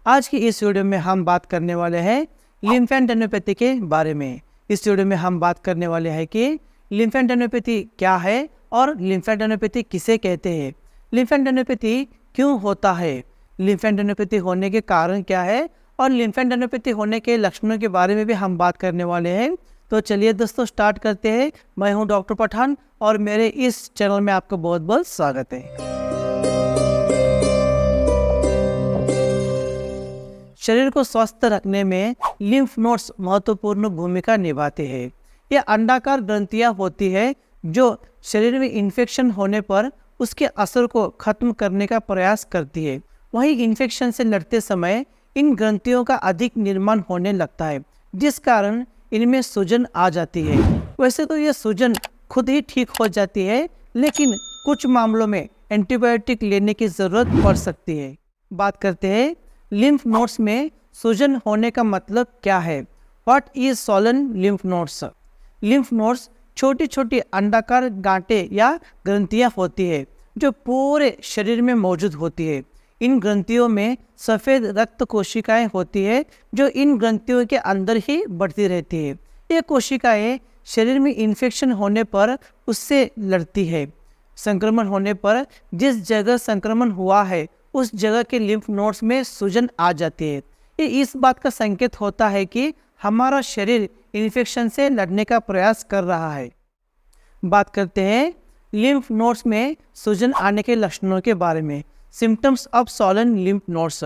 आज की इस वीडियो में हम बात करने वाले हैं लिम्फेडेनोपैथी के बारे में। इस वीडियो में हम बात करने वाले हैं कि लिम्फेडेनोपैथी क्या है और लिम्फेडेनोपैथी किसे कहते हैं, लिम्फेडेनोपैथी क्यों होता है, लिम्फेडेनोपैथी होने के कारण क्या है और लिम्फेडेनोपैथी होने के लक्षणों के बारे में भी हम बात करने वाले हैं। तो चलिए दोस्तों स्टार्ट करते हैं। मैं हूं डॉक्टर पठान और मेरे इस चैनल में आपका बहुत बहुत स्वागत है। शरीर को स्वस्थ रखने में लिम्फ नोड्स महत्वपूर्ण भूमिका निभाते हैं। ये अंडाकार ग्रंथियां होती है जो शरीर में इन्फेक्शन होने पर उसके असर को खत्म करने का प्रयास करती है। वहीं इन्फेक्शन से लड़ते समय इन ग्रंथियों का अधिक निर्माण होने लगता है, जिस कारण इनमें सूजन आ जाती है। वैसे तो ये सूजन खुद ही ठीक हो जाती है, लेकिन कुछ मामलों में एंटीबायोटिक लेने की ज़रूरत पड़ सकती है। बात करते हैं लिम्फ नोड्स में सूजन होने का मतलब क्या है। What is swollen lymph nodes. Lymph nodes छोटी छोटी अंडाकार गांठें या ग्रंथियां होती है जो पूरे शरीर में मौजूद होती है। इन ग्रंथियों में सफ़ेद रक्त कोशिकाएं होती है जो इन ग्रंथियों के अंदर ही बढ़ती रहती है। ये कोशिकाएं शरीर में इन्फेक्शन होने पर उससे लड़ती है। संक्रमण होने पर जिस जगह संक्रमण हुआ है उस जगह के लिम्फ नोड्स में सूजन आ जाती है। ये इस बात का संकेत होता है कि हमारा शरीर इन्फेक्शन से लड़ने का प्रयास कर रहा है। बात करते हैं लिम्फ नोड्स में सूजन आने के लक्षणों के बारे में। Symptoms of swollen lymph nodes.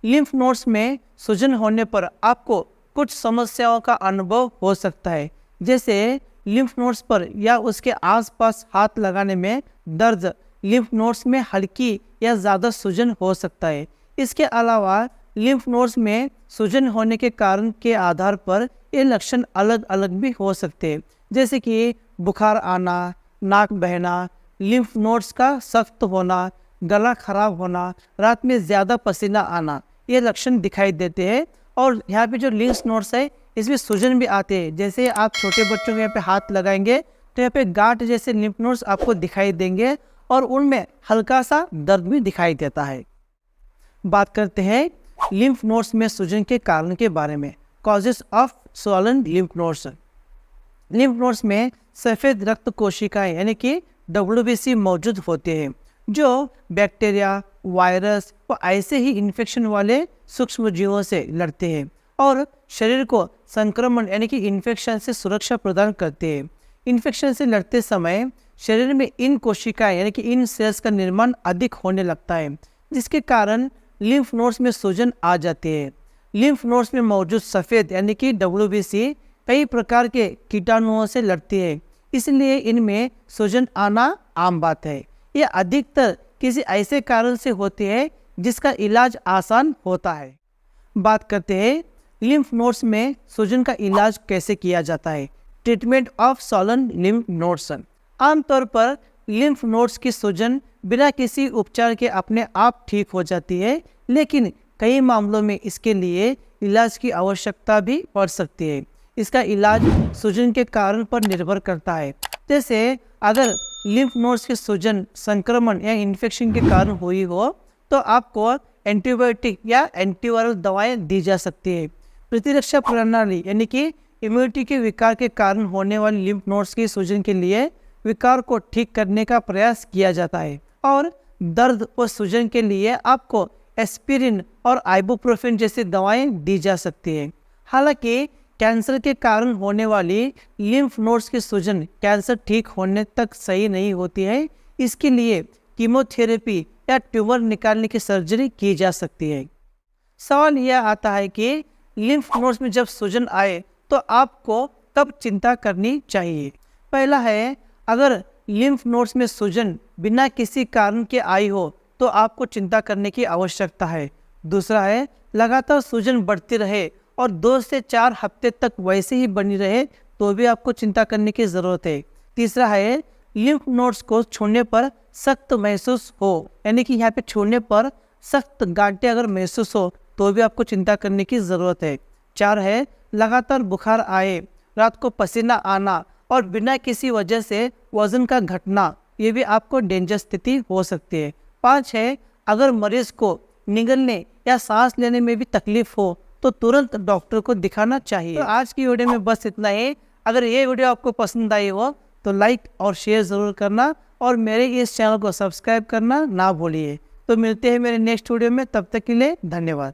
Lymph nodes में सूजन होने पर आपको कुछ समस्याओं का अनुभव हो सकता है, जैसे लिम्फ नोड्स पर या उसके आसपास हाथ लगाने में दर्द, लिम्फ नोड्स में हल्की या ज़्यादा सूजन हो सकता है। इसके अलावा लिम्फ नोड्स में सूजन होने के कारण के आधार पर ये लक्षण अलग अलग भी हो सकते हैं, जैसे कि बुखार आना, नाक बहना, लिम्फ नोड्स का सख्त होना, गला खराब होना, रात में ज़्यादा पसीना आना, ये लक्षण दिखाई देते हैं। और यहाँ पे जो लिम्फ नोड्स है इसमें सूजन भी आते हैं। जैसे आप छोटे बच्चों के यहाँ पे हाथ लगाएंगे तो यहाँ पे गांठ जैसे लिम्फ नोड्स आपको दिखाई देंगे और उनमें हल्का सा दर्द भी दिखाई देता है। बात करते हैं लिम्फ नोड्स में सूजन के कारण के बारे में। Causes of swollen lymph nodes. Lymph nodes में सफ़ेद रक्त कोशिकाएं यानी कि WBC मौजूद होते हैं जो बैक्टीरिया, वायरस और ऐसे ही इन्फेक्शन वाले सूक्ष्म जीवों से लड़ते हैं और शरीर को संक्रमण यानी कि इन्फेक्शन से सुरक्षा प्रदान करते हैं। इन्फेक्शन से लड़ते समय शरीर में इन कोशिकाएं यानी कि इन सेल्स का निर्माण अधिक होने लगता है, जिसके कारण लिम्फ नोड्स में सूजन आ जाती है। लिम्फ नोड्स में मौजूद सफ़ेद यानी कि WBC कई प्रकार के कीटाणुओं से लड़ती है, इसलिए इनमें सूजन आना आम बात है। ये अधिकतर किसी ऐसे कारण से होती है जिसका इलाज आसान होता है। बात करते हैं लिम्फ नोड्स में सूजन का इलाज कैसे किया जाता है। Treatment of swollen lymph nodes. आमतौर पर लिम्फ नोड्स की सूजन बिना किसी उपचार के अपने आप ठीक हो जाती है, लेकिन कई मामलों में इसके लिए इलाज की आवश्यकता भी पड़ सकती है। इसका इलाज सूजन के कारण पर निर्भर करता है। जैसे अगर लिम्फ नोड्स की सूजन संक्रमण या इन्फेक्शन के कारण हुई हो तो आपको एंटीबायोटिक या एंटीवायरल दवाएं दी जा सकती है। प्रतिरक्षा प्रणाली यानी कि इम्यूनिटी के विकार के कारण होने वाली लिम्फ नोड्स की सूजन के लिए विकार को ठीक करने का प्रयास किया जाता है और दर्द और सूजन के लिए आपको एस्पिरिन और आइबुप्रोफेन जैसी दवाएं दी जा सकती हैं। हालांकि कैंसर के कारण होने वाली लिम्फ नोड्स की सूजन कैंसर ठीक होने तक सही नहीं होती है। इसके लिए कीमोथेरेपी या ट्यूमर निकालने की सर्जरी की जा सकती है। सवाल यह आता है कि लिम्फ नोड्स में जब सूजन आए तो आपको कब चिंता करनी चाहिए। पहला है, अगर लिम्फ नोड्स में सूजन बिना किसी कारण के आई हो तो आपको चिंता करने की आवश्यकता है। दूसरा है, लगातार सूजन बढ़ती रहे और 2 से 4 हफ्ते तक वैसे ही बनी रहे तो भी आपको चिंता करने की ज़रूरत है। तीसरा है, लिम्फ नोड्स को छूने पर सख्त महसूस हो, यानी कि यहाँ पे छूने पर सख्त गांठें अगर महसूस हो तो भी आपको चिंता करने की ज़रूरत है। 4 है, लगातार बुखार आए, रात को पसीना आना और बिना किसी वजह से वजन का घटना, ये भी आपको डेंजर स्थिति हो सकती है। 5 है, अगर मरीज को निगलने या सांस लेने में भी तकलीफ हो तो तुरंत डॉक्टर को दिखाना चाहिए। तो आज की वीडियो में बस इतना ही। अगर ये वीडियो आपको पसंद आई हो तो लाइक और शेयर ज़रूर करना और मेरे इस चैनल को सब्सक्राइब करना ना भूलिए। तो मिलते हैं मेरे नेक्स्ट वीडियो में, तब तक के लिए धन्यवाद।